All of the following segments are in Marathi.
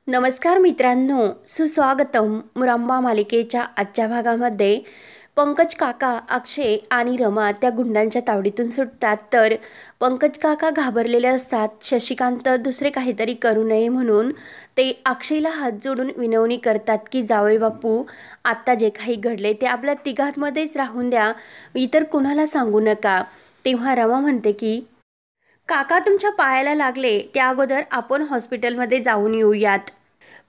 नमस्कार मित्रांनो, सुस्वागतम. मुरांबा मालिकेच्या आजच्या भागामध्ये पंकज काका, अक्षय आणि रमा त्या गुंडांच्या तावडीतून सुटतात. तर पंकज काका घाबरलेले असतात. शशिकांत दुसरे काहीतरी करू नये म्हणून ते अक्षयला हात जोडून विनवणी करतात की जावई बापू, आत्ता जे काही घडले ते आपल्या तिघांमध्येच राहून द्या, इतर कुणाला सांगू नका. तेव्हा रमा म्हणते की काका तुमच्या पायाला लागले, त्या अगोदर आपण हॉस्पिटलमध्ये जाऊन येऊयात.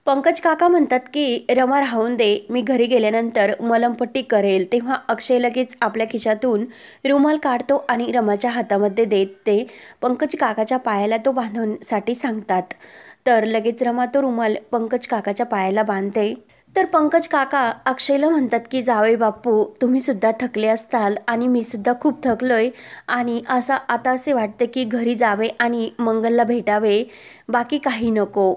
पंकज काका म्हणतात की रमा राहून दे, मी घरी गेल्यानंतर मलमपट्टी करेल. तेव्हा अक्षय लगेच आपल्या खिशातून रुमाल काढतो आणि रमाच्या हातामध्ये देत ते पंकज काकाच्या पायाला तो बांधण्यासाठी सांगतात. तर लगेच रमा तो रुमाल पंकज काकाच्या पायाला बांधते. तर पंकज काका अक्षयला म्हणतात की जावई बापू, तुम्ही सुद्धा थकले असताल आणि मी सुद्धा खूप थकलोय आणि आता असे वाटते की घरी जावे आणि मंगलला भेटावे, बाकी काही नको.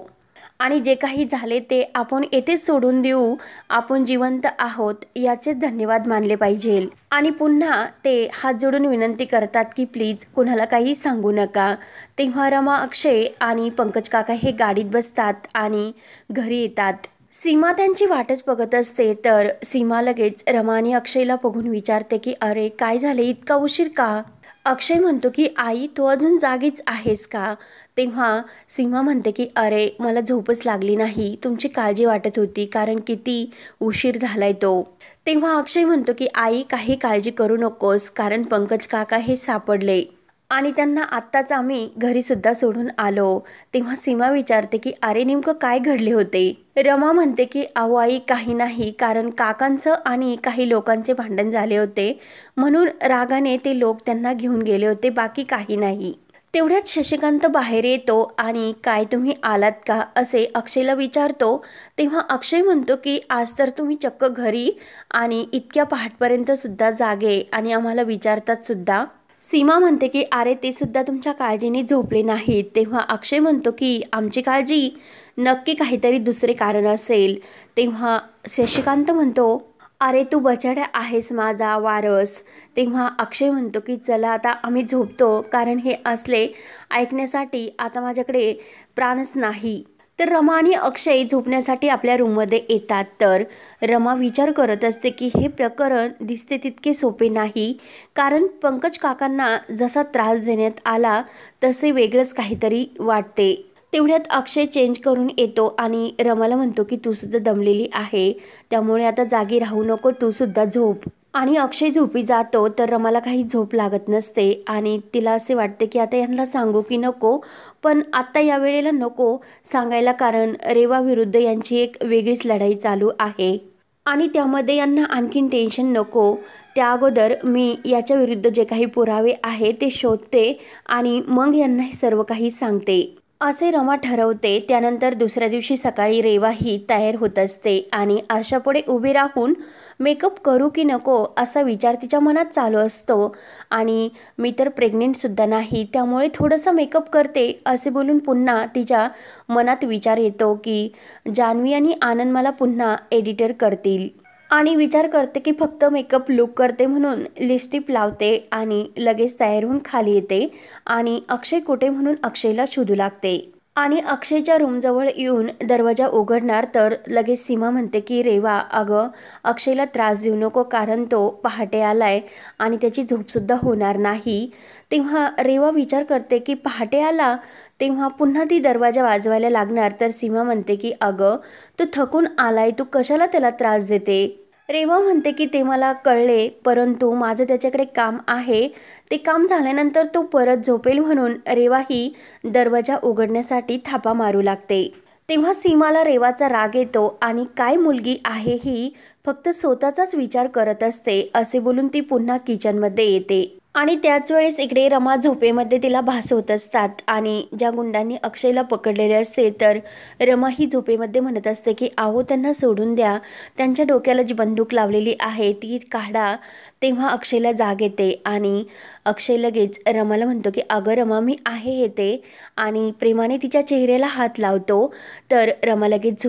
आणि जे काही झाले ते आपण येथेच सोडून देऊ. आपण जिवंत आहोत याचेच धन्यवाद मानले पाहिजे. आणि पुन्हा ते हात जोडून विनंती करतात की प्लीज कुणाला काही सांगू नका. तेव्हा रमा, अक्षय आणि पंकज काका हे गाडीत बसतात आणि घरी येतात. सीमा त्यांची वाटच बघत असते. तर सीमा लगेच रमा आणि अक्षयला बघून विचारते की अरे काय झाले, इतका उशीर का? अक्षय म्हणतो की आई, तू अजून जागीच आहेस का? तेव्हा सीमा म्हणते की अरे मला झोपच लागली नाही, तुमची काळजी वाटत होती कारण किती उशीर झालाय तो. तेव्हा अक्षय म्हणतो की आई, काही काळजी करू नकोस कारण पंकज काका हे सापडले आणि त्यांना आत्ताच आम्ही घरी सुद्धा सोडून आलो. तेव्हा सीमा विचारते की अरे नेमकं काय घडले होते? रमा म्हणते की अहो आई, काही नाही, कारण काकांचं आणि काही लोकांचे भांडण झाले होते म्हणून रागाने ते लोक त्यांना घेऊन गेले होते, बाकी काही नाही. तेवढ्यात शशिकांत बाहेर येतो आणि काय तुम्ही आलात का असे अक्षयला विचारतो. तेव्हा अक्षय म्हणतो की आज तर तुम्ही चक्क घरी आणि इतक्या पहाटपर्यंत सुद्धा जागे आणि आम्हाला विचारतात सुद्धा. सीमा म्हणते की अरे ते सुद्धा तुमच्या काळजीने झोपले नाहीत. तेव्हा अक्षय म्हणतो की आमची काळजी, नक्की काहीतरी दुसरे कारण असेल. तेव्हा शशिकांत म्हणतो अरे तू बछड्या आहेस माझा वारस. तेव्हा अक्षय म्हणतो की चला आता आम्ही झोपतो, कारण हे असले ऐकण्यासाठी आता माझ्याकडे प्राणच नाही. तर रमा आणि अक्षय झोपण्यासाठी आपल्या रूममध्ये येतात. तर रमा विचार करत असते की हे प्रकरण दिसते तितके सोपे नाही, कारण पंकज काकांना जसा त्रास देण्यात आला तसे वेगळंच काहीतरी वाटते. तेवढ्यात अक्षय चेंज करून येतो आणि रमाला म्हणतो की तू सुद्धा दमलेली आहे, त्यामुळे आता जागी राहू नको, तू सुद्धा झोप. आणि अक्षय झोपी जातो. तर रमाला काही झोप लागत नसते आणि तिला असे वाटते की आता यांना सांगू की नको, पण आत्ता या वेळेला नको सांगायला, कारण रेवा विरुद्ध यांची एक वेगळीच लढाई चालू आहे आणि त्यामध्ये यांना आणखीन टेन्शन नको. त्या अगोदर मी याच्या विरुद्ध जे काही पुरावे आहे ते शोधते आणि मग यांना हे सर्व काही सांगते, असे रमा ठरवते. त्यानंतर दुसऱ्या दिवशी सकाळी रेवा ही तयार होत असते आणि आरशापुढे उभी राहून मेकअप करू की नको असा विचार तिच्या मनात चालू असतो. आणि मी तर प्रेग्नेंटसुद्धा नाही, त्यामुळे थोडासा मेकअप करते असे बोलून पुन्हा तिच्या मनात विचार येतो की जान्हवी आणि आनंद मला पुन्हा एडिटर करतील. आणि विचार करते की फक्त मेकअप लुक करते म्हणून लिपस्टिक लावते आणि लगेच तयार होऊन खाली येते आणि अक्षय कुठे म्हणून अक्षयला शोधू लागते. आणि अक्षयच्या रूमजवळ येऊन दरवाजा उघडणार तर लगेच सीमा म्हणते की रेवा, अगं अक्षयला त्रास देऊ नको, कारण तो पहाटे आलाय आणि त्याची झोपसुद्धा होणार नाही. तेव्हा रेवा विचार करते की पहाटे आला, तेव्हा पुन्हा ती दरवाजा वाजवायला लागणार. तर सीमा म्हणते की अगं तो थकून आलाय, तू कशाला त्याला त्रास देते? रेवा म्हणते की ते मला कळले, परंतु माझं त्याच्याकडे काम आहे, ते काम झाल्यानंतर तो परत झोपेल म्हणून रेवा ही दरवाजा उघडण्यासाठी थापा मारू लागते. तेव्हा सीमाला रेवाचा राग येतो आणि काय मुलगी आहे ही, फक्त स्वतःचाच विचार करत असते असे बोलून ती पुन्हा किचनमध्ये येते. आणि त्याच वेळेस इकडे रमा झोपेमध्ये तिला भासवत असतात आणि ज्या गुंडांनी अक्षयला पकडलेले असते तर रमा ही झोपेमध्ये म्हणत असते की आहो त्यांना सोडून द्या, त्यांच्या डोक्याला जी बंदूक लावलेली आहे ती काढा. तेव्हा अक्षयला जाग येते आणि अक्षय लगेच रमाला म्हणतो की अगं रमा मी आहे येते आणि प्रेमाने तिच्या चेहऱ्याला हात लावतो. तर रमा लगेच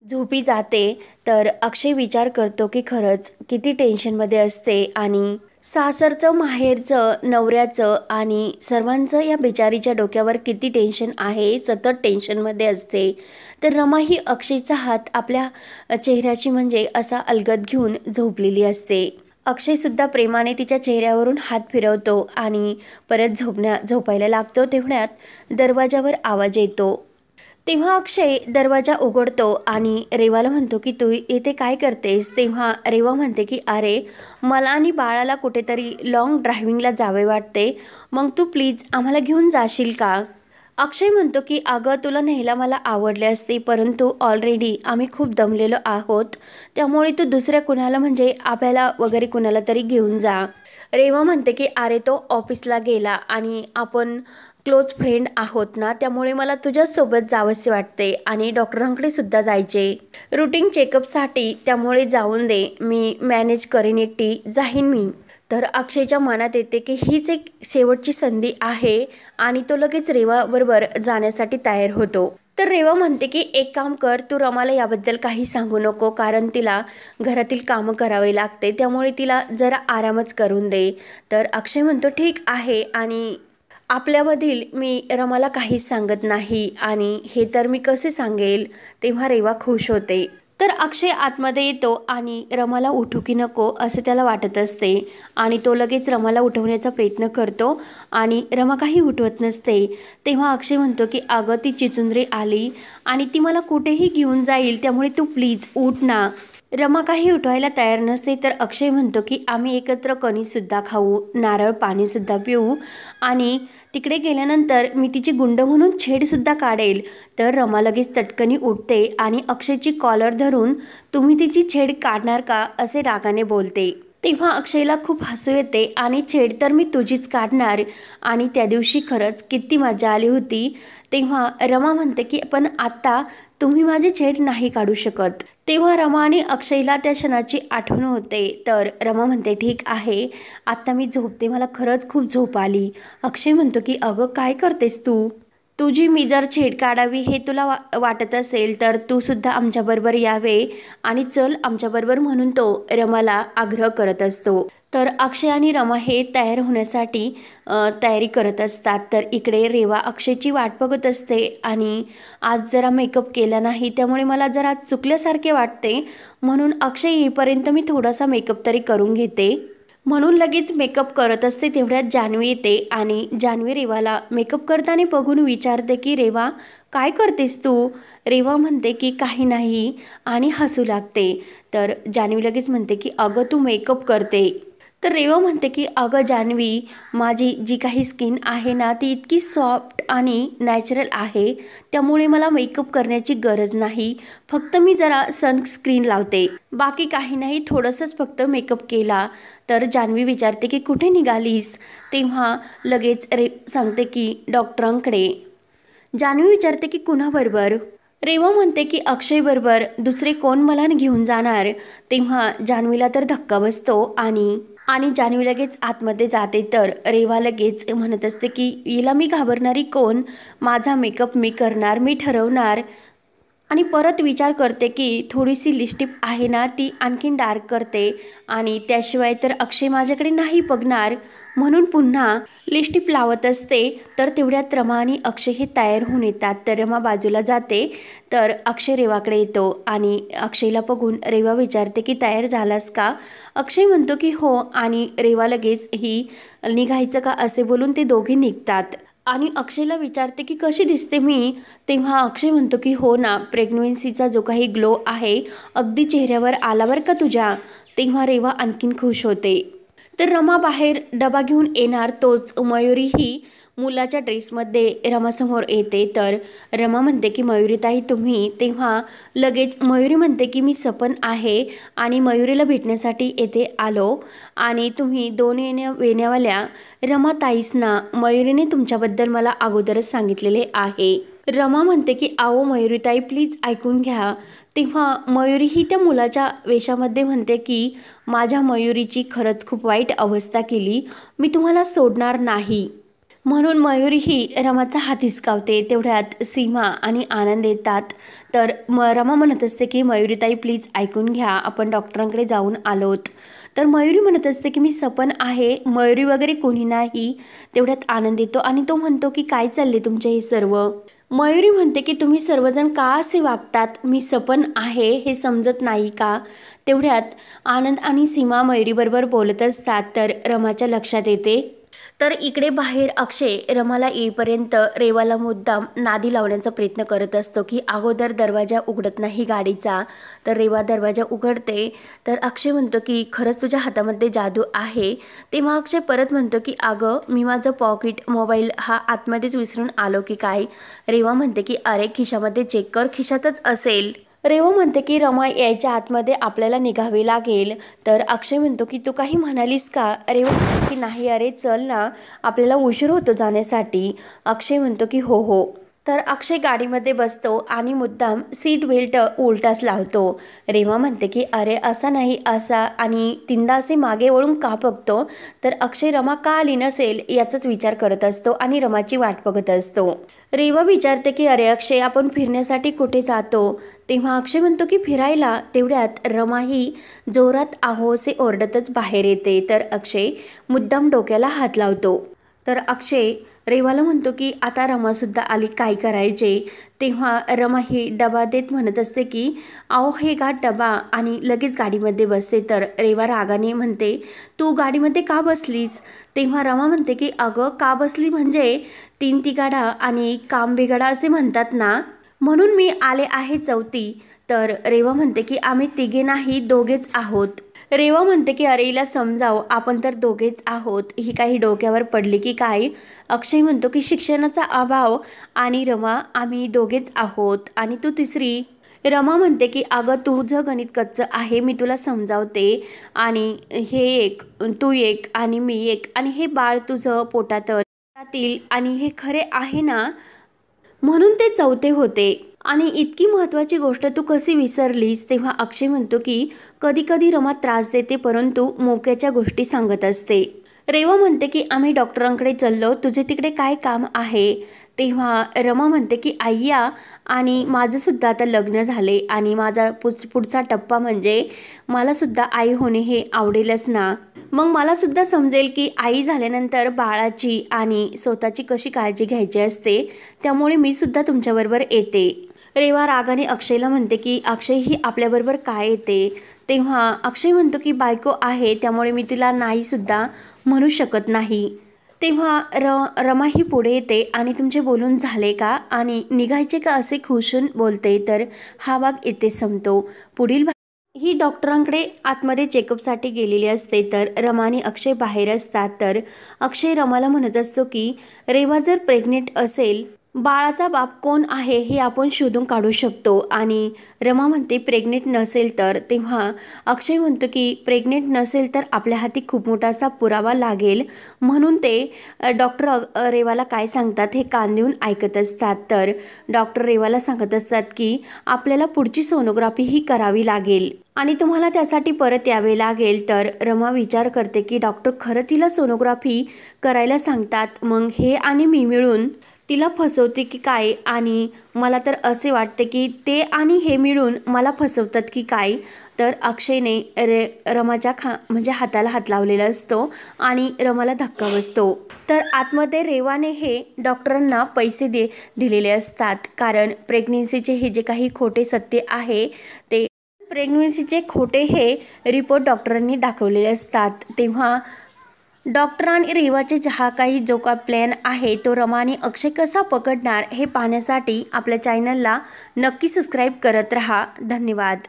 झोपी जाते. तर अक्षय विचार करतो की खरंच किती टेन्शनमध्ये असते आणि सासरचं, माहेरचं, नवऱ्याचं आणि सर्वांचं या बिचारीच्या डोक्यावर किती टेन्शन आहे, सतत टेन्शनमध्ये असते. तर रमा ही अक्षयचा हात आपल्या चेहऱ्याची म्हणजे असा अलगद घेऊन झोपलेली असते. अक्षयसुद्धा प्रेमाने तिच्या चेहऱ्यावरून हात फिरवतो आणि परत झोपायला लागतो. तेवढ्यात दरवाजावर आवाज येतो. तेव्हा अक्षय दरवाजा उघडतो आणि रेवाला म्हणतो की तू येथे काय करतेस. तेव्हा रेवा म्हणते की अरे मला आणि बाळाला कुठेतरी लॉंग ड्रायव्हिंगला जावे वाटते, मग तू प्लीज आम्हाला घेऊन जाशील का. अक्षय म्हणतो की अगं तुला न्यायला मला आवडले असते, परंतु ऑलरेडी आम्ही खूप दमलेलो आहोत, त्यामुळे तू दुसऱ्या कुणाला म्हणजे आब्याला वगैरे कुणाला तरी घेऊन जा. रेवा म्हणते की अरे तो ऑफिसला गेला आणि आपण क्लोज फ्रेंड आहोत ना, त्यामुळे मला तुझ्यासोबत जावंसे वाटते आणि डॉक्टरांकडे सुद्धा जायचे रुटीन चेकअपसाठी, त्यामुळे जाऊन दे, मी मॅनेज करेन, एकटी जाईन मी. तर अक्षयच्या मनात येते की हीच एक शेवटची संधी आहे आणि तो लगेच रेवाबरोबर जाण्यासाठी तयार होतो. तर रेवा म्हणते की एक काम कर, तू रमाला याबद्दल काही सांगू नको, कारण तिला घरातील कामं करावे लागते, त्यामुळे तिला जरा आरामच करून दे. तर अक्षय म्हणतो ठीक आहे आणि आपल्यामधील मी रमाला काहीच सांगत नाही आणि हे तर मी कसे सांगेल. तेव्हा रेवा खुश होते. तर अक्षय आतमध्ये येतो आणि रमाला उठू की नको असं त्याला वाटत असते आणि तो लगेच रमाला उठवण्याचा प्रयत्न करतो आणि रमा काही उठवत नसते. तेव्हा अक्षय म्हणतो की अगं ती चिचुंद्री आली आणि ती मला कुठेही घेऊन जाईल, त्यामुळे तू प्लीज उठ ना. रमा काही उठवायला तयार नसते. तर अक्षय म्हणतो की आम्ही एकत्र कणीसुद्धा खाऊ, नारळ पाणीसुद्धा पिऊ आणि तिकडे गेल्यानंतर मी तिची गुंड म्हणून छेडसुद्धा काढेल. तर रमा लगेच तटकनी उठते आणि अक्षयची कॉलर धरून तुम्ही तिची छेड काढणार का असे रागाने बोलते. तेव्हा अक्षयला खूप हसू येते आणि छेड तर मी तुझीच काढणार आणि त्या दिवशी खरंच किती मजा आली होती. तेव्हा रमा म्हणते की पण आता तुम्ही माझी छेड नाही काढू शकत. तेव्हा रमा आणि अक्षयला त्या क्षणाची आठवण होते. तर रमा म्हणते ठीक आहे, आता मी झोपते, मला खरंच खूप झोप आली. अक्षय म्हणतो की अगं काय करतेस तू, तुझी मी जर छेड काढावी हे तुला वाटत असेल तर तू सुद्धा आमच्याबरोबर यावे आणि चल आमच्याबरोबर, म्हणून तो रमाला आग्रह करत असतो. तर अक्षय आणि रमा हे तयार होण्यासाठी तयारी करत असतात. तर इकडे रेवा अक्षयची वाट बघत असते आणि आज जरा मेकअप केला नाही, त्यामुळे मला जरा चुकल्यासारखे वाटते, म्हणून अक्षय येईपर्यंत मी थोडासा मेकअप तरी करून घेते, म्हणून लगेच मेकअप करत असते. तेवढ्यात जान्हवी येते आणि जान्हवी रेवाला मेकअप करताना बघून विचारते की रेवा काय करतेस तू. रेवा म्हणते की काही नाही आणि हसू लागते. तर जान्हवी लगेच म्हणते की अगं तू मेकअप करते. तर रेवा म्हणते की अगं जान्हवी, माझी जी काही स्किन आहे ना ती इतकी सॉफ्ट आणि नॅचरल आहे, त्यामुळे मला मेकअप करण्याची गरज नाही, फक्त मी जरा सनस्क्रीन लावते, बाकी काही नाही, थोडंसंच फक्त मेकअप केला. तर जान्हवी विचारते की कुठे निघालीस. तेव्हा लगेच सांगते की डॉक्टरांकडे. जान्हवी विचारते की कुणाबरोबर. रेवा म्हणते की अक्षय बरोबर, दुसरे कोण मला घेऊन जाणार. तेव्हा जान्हवीला तर धक्का बसतो आणि जान्हवी लगेच आतमध्ये जाते. तर रेवा लगेच म्हणत असते की हिला मी घाबरणारी कोण, माझा मेकअप मी करणार, मी ठरवणार. आणि परत विचार करते की थोडीशी लिपस्टिक आहे ना ती आणखीन डार्क करते आणि त्याशिवाय तर अक्षय माझ्याकडे नाही बघणार, म्हणून पुन्हा लिपस्टिक लावत असते. तर तेवढ्यात रमा आणि अक्षय हे तयार होऊन येतात. तर रमा बाजूला जाते. तर अक्षय रेवाकडे येतो आणि अक्षयला बघून रेवा विचारते की तयार झालास का. अक्षय म्हणतो की हो आणि रेवा लगेच ही निघायचं का असे बोलून ते दोघे निघतात आणि अक्षयला विचारते की कशी दिसते मी. तेव्हा अक्षय म्हणतो की हो ना, प्रेग्नन्सीचा जो काही ग्लो आहे अगदी चेहऱ्यावर आला बरं का तुझ्या. तेव्हा रेवा आणखीन खुश होते. तर रमा बाहेर डबा घेऊन येणार तोच मयुरी ही मुलाच्या ड्रेसमध्ये रमासमोर येते. तर रमा म्हणते की मयुरीताई तुम्ही. तेव्हा लगेच मयुरी म्हणते की मी सपन आहे आणि मयुरीला भेटण्यासाठी येथे आलो आणि तुम्ही दोन येण्यावाल्या रमाताईस ना, मयुरीने तुमच्याबद्दल मला अगोदरच सांगितलेले आहे. रमा म्हणते की आओ मयुरीताई प्लीज ऐकून घ्या. तेव्हा मयुरी ही त्या मुलाच्या वेशामध्ये म्हणते की माझ्या मयुरीची खरंच खूप वाईट अवस्था केली, मी तुम्हाला सोडणार नाही. म्हणून मयुरी ही रमाचा हात हिसकावते. तेवढ्यात सीमा आणि आनंद येतात. तर रमा म्हणत असते की मयुरीताई प्लीज ऐकून घ्या, आपण डॉक्टरांकडे जाऊन आलोत. तर मयुरी म्हणत असते की मी सपन आहे, मयुरी वगैरे कोणी नाही. तेवढ्यात आनंद येतो आणि तो म्हणतो की काय चालले तुमचे हे सर्व. मयुरी म्हणते की तुम्ही सर्वजण का असे वागतात, मी सपन आहे हे समजत नाही का. तेवढ्यात आनंद आणि सीमा मयुरीबरोबर बोलत असतात. तर रमाच्या लक्षात येते. तर इकडे बाहेर अक्षय रमाला येईपर्यंत रेवाला मुद्दाम नादी लावण्याचा प्रयत्न करत असतो की अगोदर दरवाजा उघडत नाही गाडीचा. तर रेवा दरवाजा उघडते. तर अक्षय म्हणतो की खरंच तुझ्या हातामध्ये जादू आहे. तेव्हा अक्षय परत म्हणतो की अगं मी माझं पॉकेट मोबाईल हा आतमध्येच विसरून आलो की काय. रेवा म्हणते की अरे खिशामध्ये चेक कर, खिशातच असेल. रेवा म्हणते की रमा यायच्या आतमध्ये आपल्याला निघावे लागेल. तर अक्षय म्हणतो की तू काही म्हणालीस का. रेवा म्हणते की नाही अरे चल ना, आपल्याला उशीर होतो जाण्यासाठी. अक्षय म्हणतो की हो हो. तर अक्षय गाडीमध्ये बसतो आणि मुद्दाम सीट बेल्ट उलटाच लावतो. रेवा म्हणते की अरे असा नाही असा, आणि तीनदा असे मागे वळून का बघतो. तर अक्षय रमा का आली नसेल याचाच विचार करत असतो आणि रमाची वाट बघत असतो. रेवा विचारते की अरे अक्षय आपण फिरण्यासाठी कुठे जातो. तेव्हा अक्षय म्हणतो की फिरायला. तेवढ्यात रमा ही जोरात आहो असे ओरडतच बाहेर येते. तर अक्षय मुद्दाम डोक्याला हात लावतो. तर अक्षय रेवाला म्हणतो की आता रमासुद्धा आली, काय करायचे. तेव्हा रमा ही डबा देत म्हणत असते की अहो हे गा डबा, आणि लगेच गाडीमध्ये बसते. तर रेवा रागाने म्हणते तू गाडीमध्ये का बसलीस. तेव्हा रमा म्हणते की अगं का बसली म्हणजे तीन तिगाडा आणि काम बिगाडा असे म्हणतात ना, म्हणून मी आले आहे चौथी. तर रेवा म्हणते की आम्ही तिघे नाही दोघेच आहोत. रेवा म्हणते की अरे हिला समजाव, आपण तर दोघेच आहोत, ही काही डोक्यावर पडली की काय. अक्षय म्हणतो की शिक्षणाचा अभाव आणि रमा आम्ही दोघेच आहोत आणि तू तिसरी. रमा म्हणते की अगं तुझं गणित कच्चं आहे, मी तुला समजावते. आणि हे एक, तू एक आणि मी एक, आणि हे बाळ तुझं पोटातील, आणि हे खरे आहे ना, म्हणून ते चौथे होते. आणि इतकी महत्त्वाची गोष्ट तू कशी विसरलीस. तेव्हा अक्षय म्हणतो की कधी कधी रमा त्रास देते, परंतु मोक्याच्या गोष्टी सांगत असते. रेवा म्हणते की आम्ही डॉक्टरांकडे चाललो, तुझे तिकडे काय काम आहे. तेव्हा रमा म्हणते की आय्या, आणि माझंसुद्धा आता लग्न झाले आणि माझा पुढचा टप्पा म्हणजे मलासुद्धा आई होणे हे आवडेलच ना. मग मलासुद्धा समजेल की आई झाल्यानंतर बाळाची आणि स्वतःची कशी काळजी घ्यायची असते. त्यामुळे मी सुद्धा तुमच्याबरोबर येते. रेवा रागाने अक्षयला म्हणते की अक्षय ही आपल्याबरोबर काय येते. तेव्हा अक्षय म्हणतो की बायको आहे, त्यामुळे मी तिला नाही सुद्धा म्हणू शकत नाही. तेव्हा रमा ही पुढे येते आणि तुमचे बोलून झाले का आणि निघायचे का असे खुशून बोलते. तर हा भाग इथे संपतो. पुढील ही डॉक्टरांकडे आतमध्ये चेकअपसाठी गेलेली असते. तर रमा आणि अक्षय बाहेर असतात. तर अक्षय रमाला म्हणत असतो की रेवा जर प्रेग्नेंट असेल, बाळाचा बाप कोण आहे हे आपण शोधून काढू शकतो. आणि रमा म्हणते प्रेग्नेंट नसेल तर. तेव्हा अक्षय म्हणतो की प्रेग्नेंट नसेल तर आपल्या हाती खूप मोठा असा पुरावा लागेल. म्हणून ते डॉक्टर रेवाला काय सांगतात हे कान देऊन ऐकत असतात. तर डॉक्टर रेवाला सांगत असतात की आपल्याला पुढची सोनोग्राफी ही करावी लागेल आणि तुम्हाला त्यासाठी परत यावे लागेल. तर रमा विचार करते की डॉक्टर खरंच तिला सोनोग्राफी करायला सांगतात, मग हे आणि मी मिळून तिला फसवते की काय. आणि मला तर असे वाटते की ते आणि हे मिळून मला फसवतात की काय. तर अक्षयने रमाच्या म्हणजे हाताला हात लावलेला असतो आणि रमाला धक्का बसतो. तर आतमध्ये रेवाने हे डॉक्टरांना पैसे दिलेले असतात, कारण प्रेग्नेन्सीचे हे जे काही खोटे सत्य आहे ते प्रेग्नन्सीचे खोटे हे रिपोर्ट डॉक्टरांनी दाखवलेले असतात. तेव्हा डॉक्टर आणि रेवाचे जो का प्लॅन आहे तो रमा आणि अक्षय कसा पकडणार हे पाहण्यासाठी आपल्या चॅनलला नक्की सबस्क्राईब करत रहा. धन्यवाद.